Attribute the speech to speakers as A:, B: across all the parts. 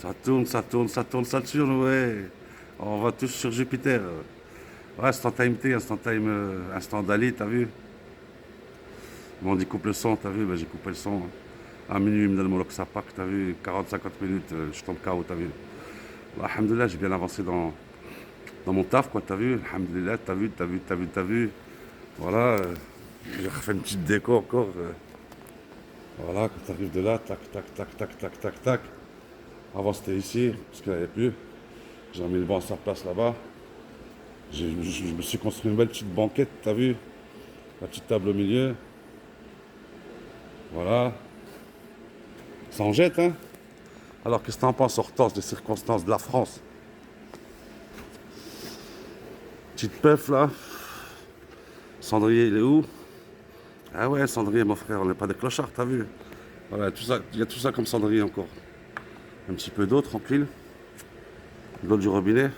A: Ça tourne, ça tourne, ça tourne, ça tourne, ouais. On va tous sur Jupiter. Ouais, instant time T, instant time, instant Dali, t'as vu? Bon, on dit coupe le son, t'as vu? Ben, j'ai coupé le son. À minuit, il me donne mon Loxapac, t'as vu? 40-50 minutes, je tombe KO, t'as vu? Bah, alhamdoulilah, j'ai bien avancé dans mon taf, quoi, t'as vu? Alhamdoulilah, t'as vu, t'as vu, t'as vu, t'as vu. Voilà, j'ai refait une petite déco encore. Voilà, quand t'arrives de là, tac, tac, tac, tac, tac, tac, tac. Avant, c'était ici, parce qu'il n'y avait plus. J'ai remis le banc à sa place là-bas. Je me suis construit une belle petite banquette, t'as vu? La petite table au milieu. Voilà. Ça en jette, hein? Alors, qu'est-ce que t'en penses, Hortense, des circonstances de la France? Petite peuf, là. Cendrier, il est où? Ah ouais, Cendrier, mon frère, on n'est pas des clochards, t'as vu? Voilà, tout ça, il y a tout ça comme Cendrier encore. Un petit peu d'eau, tranquille. De l'eau du robinet.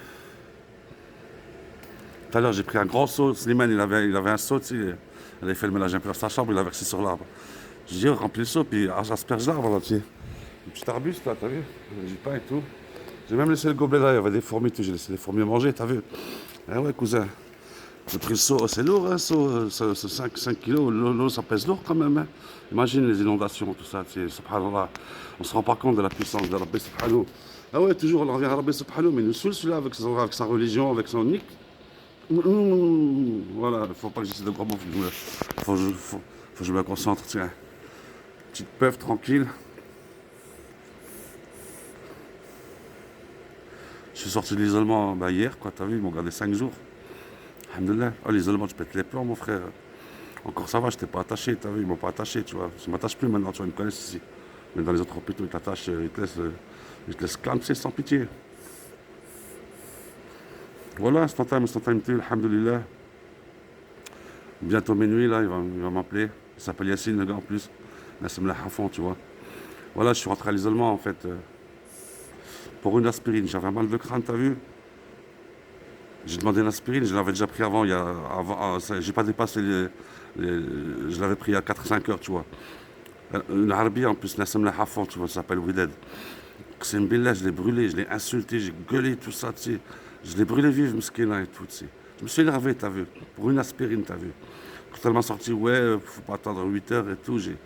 A: Tout à l'heure, j'ai pris un grand seau. Slimane, il avait un seau, tu sais. Il avait fait le ménage un peu dans sa chambre, il l'a versé sur l'arbre. J'ai dit, oh, remplis le seau, puis j'asperge l'arbre, là, tu sais. Un petit arbuste, là, t'as vu? J'ai pas et tout. J'ai même laissé le gobelet là, il y avait des fourmis, tout. J'ai laissé les fourmis manger, t'as vu? Ah ouais, cousin. J'ai pris le seau, oh, c'est lourd, hein, seau, 5 kilos. L'eau, ça pèse lourd quand même, hein. Imagine les inondations, tout ça, tu sais, subhanallah. On se rend pas compte de la puissance de Rabbi subhanahu. Ah ouais, toujours, on revient à Rabbi subhanahu, mais il nous saoule celui-là avec sa religion, avec son nick. Voilà, faut pas que j'essaie de gros mots, faut que je me concentre, tiens. Petite peuf tranquille. Je suis sorti de l'isolement bah, hier, quoi, t'as vu, ils m'ont gardé 5 jours. Alhamdoulilah. Oh, l'isolement, tu pètes les plombs, mon frère. Encore ça va, je t'ai pas attaché, t'as vu, ils m'ont pas attaché, tu vois. Je m'attache plus maintenant, tu vois, ils me connaissent ici. Mais dans les autres hôpitaux, ils t'attachent, ils te laissent clamser sans pitié. Voilà, instantanément, alhamdoulilah. Bientôt minuit, là, il va m'appeler. Il s'appelle Yassine, le gars, en plus. Nassim Lahafon, tu vois. Voilà, je suis rentré à l'isolement, en fait, pour une aspirine. J'avais un mal de crâne, t'as vu? J'ai demandé une aspirine, je l'avais déjà pris avant, j'ai pas dépassé je l'avais pris à 4-5 heures, tu vois. Une Arabie, en plus, Nassim Lahafon, tu vois, ça s'appelle Wided. C'est une billah, je l'ai brûlé, je l'ai insulté, j'ai gueulé, tout ça, tu sais. Je l'ai brûlé vif, Mskina et tout, tu sais. Je me suis énervé, t'as vu, pour une aspirine, t'as vu. Quand elle m'a sorti, ouais, faut pas attendre 8 heures et tout, j'ai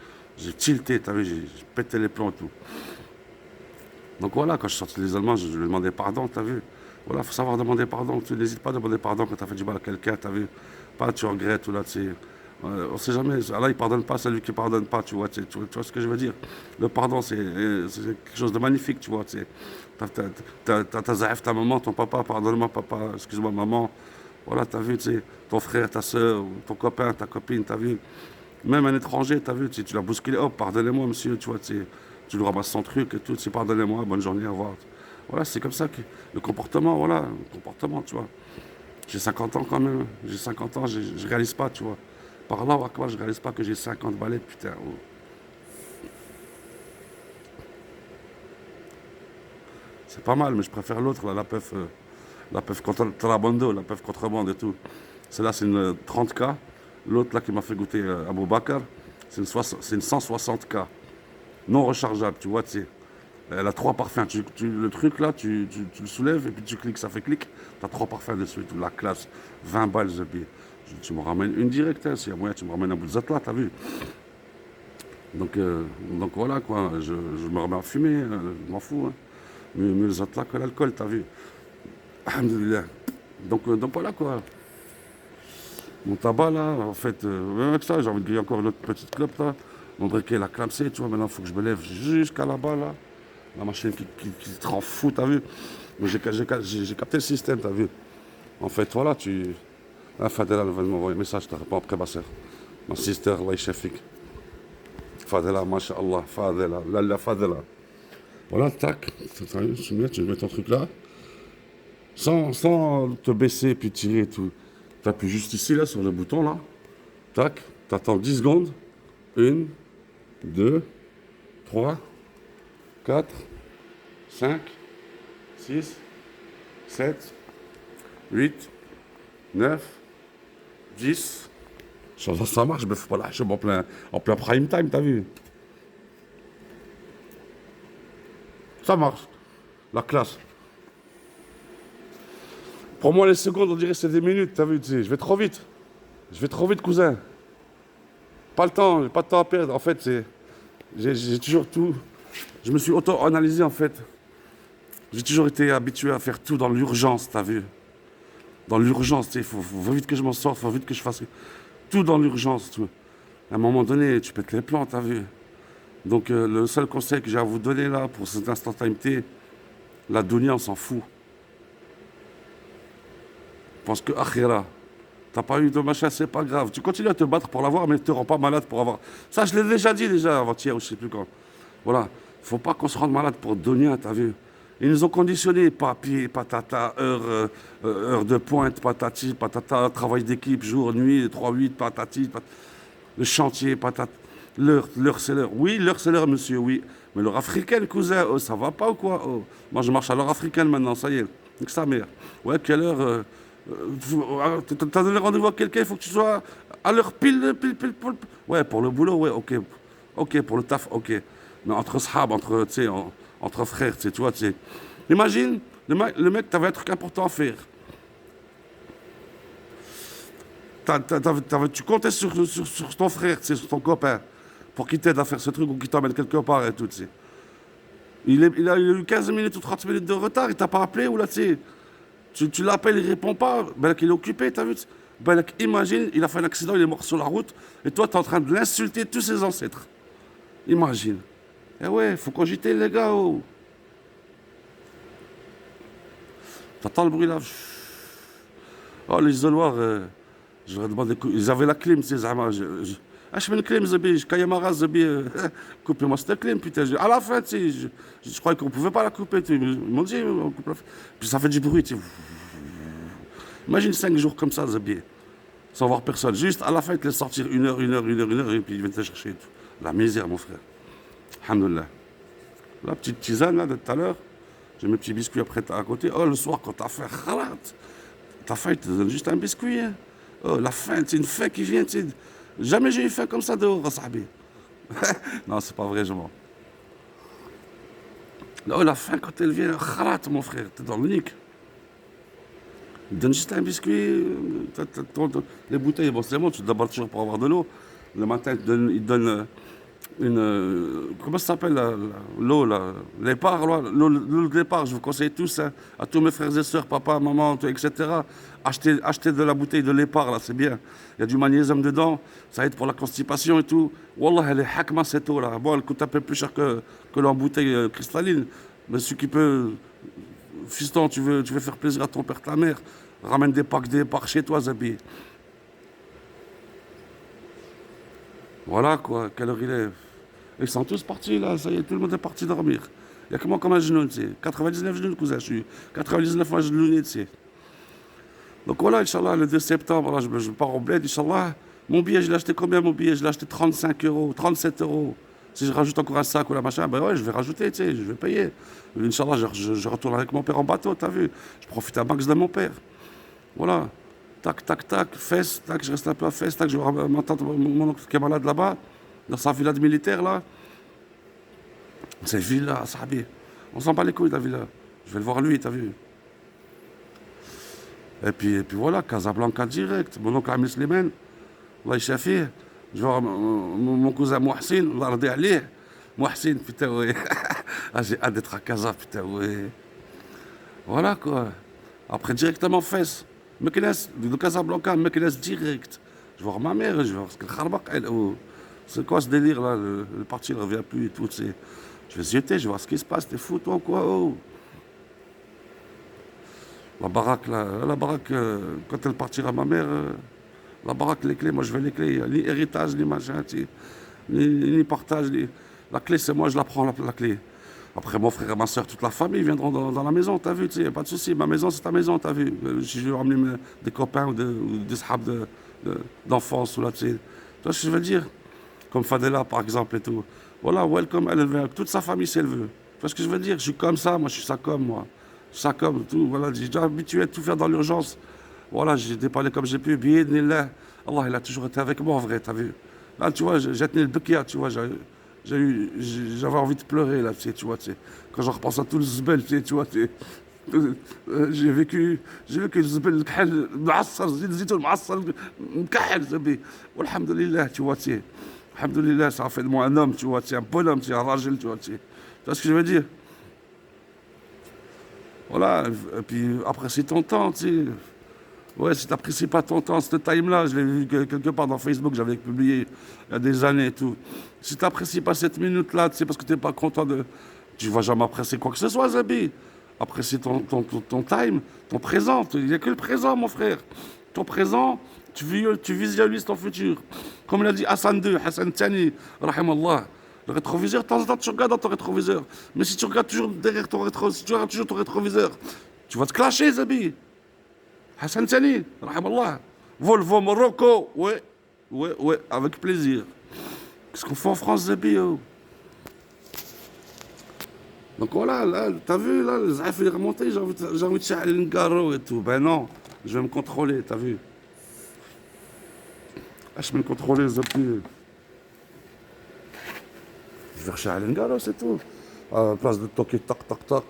A: tilté, t'as vu, j'ai pété les plombs et tout. Donc voilà, quand je suis sorti de l'isolement, je lui ai demandé pardon, t'as vu. Voilà, faut savoir demander pardon. Tu n'hésites pas à demander pardon quand t'as fait du mal à quelqu'un, t'as vu. Pas tu regrettes ou là, tu sais. On sait jamais. Allah, il pardonne pas celui qui pardonne pas, tu vois. Tu vois ce que je veux dire? Le pardon, c'est quelque chose de magnifique, tu vois. Tu sais. Ta zaïf, ta maman, ton papa, pardonne-moi, papa, excuse-moi, maman. Voilà, t'as vu, tu sais. Ton frère, ta soeur, ton copain, ta copine, t'as vu. Même un étranger, t'as vu, tu l'as bousculé, oh, pardonnez-moi, monsieur, tu vois, tu lui ramasses son truc et tout, tu pardonnez-moi, bonne journée, au revoir. Voilà, c'est comme ça que le comportement, voilà, le comportement, tu vois. J'ai 50 ans quand même, j'ai 50 ans, je réalise pas, tu vois. Par là, je réalise pas que j'ai 50 balais, putain. Oh. C'est pas mal, mais je préfère l'autre, là, la peuf contrabando, la peuf contrebande et tout. Celle-là, c'est une 30K. L'autre, là, qui m'a fait goûter Abou Bakar, c'est une 160K. Non rechargeable, tu vois, tu sais. Elle a 3 parfums. Le truc là, tu le soulèves et puis tu cliques, ça fait clic. Tu as 3 parfums dessus, toute la classe. 20 balles de billet. Tu me ramènes une directe, hein, s'il y a moyen, tu me ramènes un bout de zatla, t'as vu. Donc voilà quoi, je me remets à fumer, je m'en fous. Hein. Mieux le zatla que l'alcool, t'as vu. Alhamdoulilah. Donc voilà quoi. Mon tabac là, en fait, même avec ça, j'ai envie de griller encore une autre petite clope là. Mon briquet, la clamsé, tu vois, maintenant il faut que je me lève jusqu'à là-bas là. La machine qui te rend fou, t'as vu? Mais j'ai capté le système, t'as vu? En fait, voilà, Ah, Fadela, elle va m'envoyer un message, t'as répondu après ma soeur. Ma sister, Allah yashafik. Fadela, masha'Allah, Fadela, Lalla Fadela. Voilà, tac, tu mets ton truc là, sans te baisser puis tirer et tout. T'appuies juste ici, là, sur le bouton, là. Tac, t'attends 10 secondes. Une, deux, trois, 4, 5, 6, 7, 8, 9, 10. Ça marche, mais faut pas lâcher en plein prime time, t'as vu? Ça marche. La classe. Pour moi, les secondes, on dirait que c'est des minutes, t'as vu, tu sais, je vais trop vite. Je vais trop vite, cousin. Pas le temps, j'ai pas de temps à perdre. En fait, j'ai toujours tout. Je me suis auto-analysé, en fait. J'ai toujours été habitué à faire tout dans l'urgence, t'as vu. Dans l'urgence, tu sais, faut vite que je m'en sorte, faut vite que je fasse tout dans l'urgence. À un moment donné, tu pètes les plans, t'as vu. Donc, le seul conseil que j'ai à vous donner là, pour cette instantanéité, la dunya, on s'en fout. Parce que, akhira, t'as pas eu de machin, c'est pas grave. Tu continues à te battre pour l'avoir, mais ne te rends pas malade pour avoir. Ça, je l'ai déjà dit déjà avant-hier, ou je sais plus quand. Voilà. Faut pas qu'on se rende malade pour dunya, t'as vu. Ils nous ont conditionnés, papier, patata, heure de pointe, patati, patata, travail d'équipe, jour, nuit, 3-8, patati, le chantier, patata. L'heure c'est l'heure. Oui, l'heure c'est l'heure, monsieur, oui. Mais l'heure africaine, cousin, oh, ça va pas ou quoi oh. Moi, je marche à l'heure africaine maintenant, ça y est. Nique sa mère. Ouais, quelle heure t'as donné rendez-vous à quelqu'un, il faut que tu sois à l'heure pile. Ouais, pour le boulot, ouais, ok. Ok, pour le taf, ok. Mais entre sahab, tu sais, entre frères, tu vois, tu sais. Imagine, le mec, t'avais un truc important à faire. Tu comptais sur ton frère, tu sais, sur ton copain, pour qu'il t'aide à faire ce truc ou qu'il t'emmène quelque part et tout, tu sais. Il a eu 15 minutes ou 30 minutes de retard, il t'a pas appelé ou là, tu sais. Tu l'appelles, il répond pas, ben là, qu'il est occupé, t'as vu? Ben là, imagine, il a fait un accident, il est mort sur la route, et toi, t'es en train de l'insulter, tous ses ancêtres. Imagine. Eh ouais, faut cogiter, les gars, oh. T'entends le bruit là? Oh, les isoloirs, je leur ai demandé, ils avaient la clim, ces amas. Je mets une clim, Zabi, je caille ma race, Zabi, coupez-moi cette clim, putain. À la fin, tu sais, je croyais qu'on pouvait pas la couper, tu sais, ils m'ont dit, on coupe la. Puis ça fait du bruit, tu sais. Imagine 5 jours comme ça, Zabi, sans voir personne. Juste à la fin, ils te laissent sortir 1 heure, et puis ils viennent te chercher. Tout. La misère, mon frère. Alhamdoulilah. La petite tisane, là, de tout à l'heure, j'ai mes petits biscuits après à côté. Oh, le soir, quand t'as faim, t'as faim, ils te donnent juste un biscuit. Hein. Oh, la faim, c'est une faim qui vient, tu sais. Jamais j'ai eu faim comme ça dehors, Sahabi. Non, c'est pas vrai, je mens. Oh, la faim, quand elle vient, khalat, mon frère, t'es dans le nick. Ils donnent juste un biscuit, les bouteilles, bon, c'est bon, tu te déballes toujours pour avoir de l'eau. Le matin, ils te donnent comment ça s'appelle l'eau, l'épar, l'eau de l'épar, je vous conseille tous, hein, à tous mes frères et sœurs, papa, maman, etc. Achetez de la bouteille de l'épar, là, c'est bien. Il y a du magnésium dedans, ça aide pour la constipation et tout. Wallah, elle est hakma cette eau là. Bon, elle coûte un peu plus cher que l'embouteille cristalline. Mais ce qui peut, fiston, tu veux faire plaisir à ton père, ta mère, ramène des packs d'épar chez toi, Zabi. Voilà quoi, quelle heure il est. Ils sont tous partis là, ça y est, tout le monde est parti dormir. Il n'y a que moi comme un genou, tu sais. 99 genoux, cousin, je suis 99 fois genou, tu sais. Donc voilà, Inch'Allah, le 2 septembre, là, je pars au bled, Inch'Allah. Mon billet, je l'ai acheté combien mon billet? Je l'ai acheté 35 euros, 37 euros. Si je rajoute encore un sac ou la machin, ben ouais, je vais rajouter, tu sais, je vais payer. Inch'Allah, je retourne avec mon père en bateau, t'as vu? Je profite un max de mon père. Voilà. Tac, tac, tac, fesse, tac, je reste un peu à fesse, tac, je vais voir ma tante, mon oncle qui est malade là-bas, dans sa villa de militaire, là. C'est villa, sahabi. On s'en bat les couilles, ta villa. Je vais le voir lui, t'as vu? Et puis voilà, Casablanca direct. Mon oncle Amir Slimane, Allah Shafi. Je vais voir mon cousin Mohsin, Allah radi alih. Mohsin, putain, ouais. Ah, j'ai hâte d'être à Casa, putain, ouais. Voilà, quoi. Après, directement, Fès. Meknes, de Casablanca, Meknes direct. Je vais voir ma mère, je vais voir ce que Kharbak, elle. Oh. C'est quoi ce délire, là? Le parti ne revient plus et tout, tu sais. Je vais zioter, je vais voir ce qui se passe. T'es fou, toi, quoi? Oh. La baraque, là, quand elle partira, ma mère, la baraque, les clés, moi je veux les clés. Ni héritage, ni machin, ni partage. La clé, c'est moi, je la prends, la clé. Après, mon frère et ma soeur, toute la famille viendront dans la maison, t'as vu, tu sais, pas de souci. Ma maison, c'est ta maison, t'as vu. Si je veux ramener des copains ou des sahabs d'enfance, ou là, tu sais. Tu vois ce que je veux dire? Comme Fadela, par exemple, et tout. Voilà, welcome, elle vient avec toute sa famille, si elle veut. Tu vois ce que je veux dire? Je suis comme ça, moi, je suis ça comme, moi. Ça comme tout, voilà, j'ai déjà habitué à tout faire dans l'urgence. Voilà, j'ai dépanné comme j'ai pu. Bi'idhnillah. Allah, il a toujours été avec moi, en vrai, t'as vu. Là, tu vois, j'ai tenu le bekia, tu vois, J'avais envie de pleurer, là, tu vois, tu sais. Quand je repense à tout le zbel, tu vois, j'ai vécu le zbel, الكحل معصر, زيت الزيتون معصر, مكحل, زبي. والحمد لله, tu vois, tu sais. Alhamdoulilah, ça a fait de moi un homme, tu vois, tu sais, un bonhomme, tu sais, un ragel, tu vois, tu sais. Tu vois ce que je veux dire? Voilà, et puis apprécie ton temps, tu sais. Ouais, si t'apprécies pas ton temps, cette time-là, je l'ai vu quelque part dans Facebook, j'avais publié il y a des années et tout. Si t'apprécies pas cette minute-là, tu sais, parce que t'es pas content de... Tu vas jamais apprécier quoi que ce soit, Zabi. Apprécie ton time, ton présent. Il n'y a que le présent, mon frère. Ton présent, tu visualises ton futur. Comme l'a dit Hassan II, Hassan Tani, rahimallah. Le rétroviseur, de temps en temps, tu regardes dans ton rétroviseur. Mais si tu regardes toujours derrière ton rétroviseur, si tu regardes toujours ton rétroviseur, tu vas te clasher, Zabi. Hassan Tani, rahimallah. Volvo Morocco, ouais, ouais, ouais, avec plaisir. Qu'est-ce qu'on fait en France, Zabi, oh? Donc voilà, là, t'as vu, là, le Zaf il est remonté, j'ai envie de chaler une garo et tout. Ben non, je vais me contrôler, t'as vu. Ah, je vais me contrôler, Zabi. Je vais rechaler une garo, c'est tout. À la place de toquer, tac, tac, tac,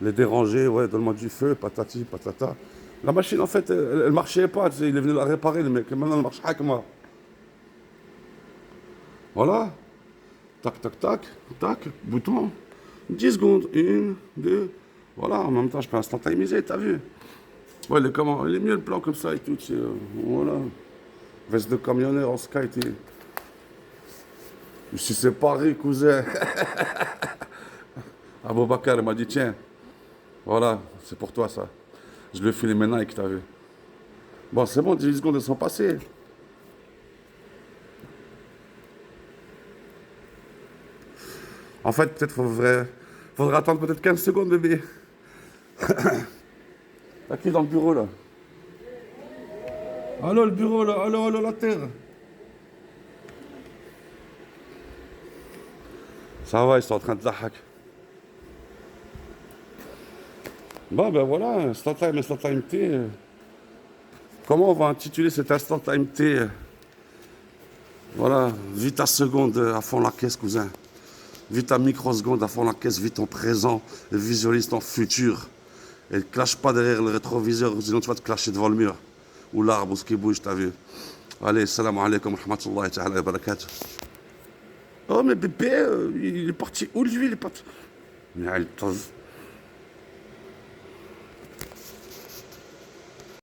A: les déranger, ouais, donne-moi du feu, patati, patata. La machine, en fait, elle marchait pas, tu sais, il est venu la réparer, le mec. Maintenant, elle marche avec moi. Voilà. Tac, tac, tac, tac, bouton. 10 secondes. 1, 2. Voilà, en même temps, je peux instantanéiser, t'as vu? Ouais, il est mieux le plan comme ça et tout, tu sais. Voilà. Veste de camionneur en sky, tu sais. Je suis séparé, cousin. Abou Bakar, il m'a dit, tiens, voilà, c'est pour toi, ça. Je lui ai filé mes Nike, t'as vu? Bon, c'est bon, 10 secondes, elles sont passées. En fait, peut-être faudrait attendre peut-être 15 secondes, bébé. T'as qui dans le bureau, là? Allô, le bureau, là. Allô, allô, la terre. Ça va, ils sont en train de zahak. Bon, ben voilà, instantanéité. Comment on va intituler cet instantanéité? Voilà, vis ta seconde à fond la caisse, cousin. Vis ta microseconde à fond la caisse, vis ton présent et visualise ton futur. Et ne clash pas derrière le rétroviseur, sinon tu vas te clasher devant le mur. Ou l'arbre, ou ce qui bouge, t'as vu. Allez, salam alaikum wa rahmatullahi ta'ala wa barakatuh. Oh, mais bébé, il est parti où lui? Il est parti. Mais elle